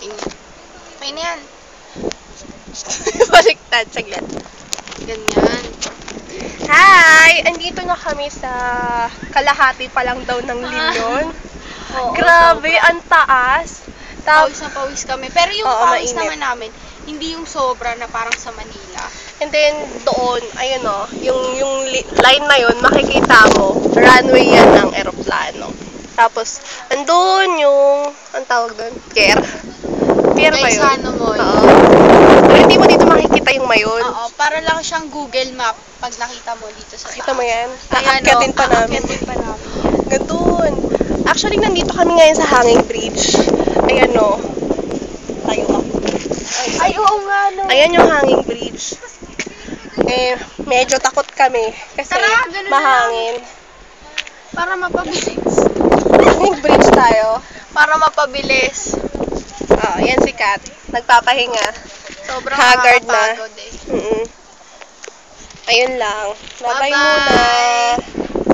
Okay na yan. Baliktad, saglit. Ganyan. Hi! Andito na kami sa kalahati pa lang daw ng Linyon. Oo, Grabe, sobra. ang taas. Pawis na pawis kami. Pero yung Oo, pawis mainit. naman namin, hindi yung sobra na parang sa Manila. And then, doon, ayun o, yung line na yun, makikita mo, runway yan ng eroplano. Tapos, andun yung, ang tawag doon? Pier. Pier ba yun? Gaisano Mall. Oo. Pero hindi mo dito makikita yung mayon. Oo, para lang siyang Google Map pag nakita mo dito sa Kita mo yan? Ayan, Aakyatin pa namin. aakyatin pa namin. Gandun. Actually, nandito kami ngayon sa Hanging Bridge. Ayan o. Tayo ka. Ay, oo nga, no. Ayan yung Hanging Bridge. Eh, medyo takot kami. Kasi Tara, ganun na mahangin. Para mapabilis. Hanging Bridge tayo. Para mapabilis. Oh, yan si Kat. Nagpapahinga. Sobrang Haggard na. nakakapagod eh. Ayun lang. Bye-bye Bye-bye. muna.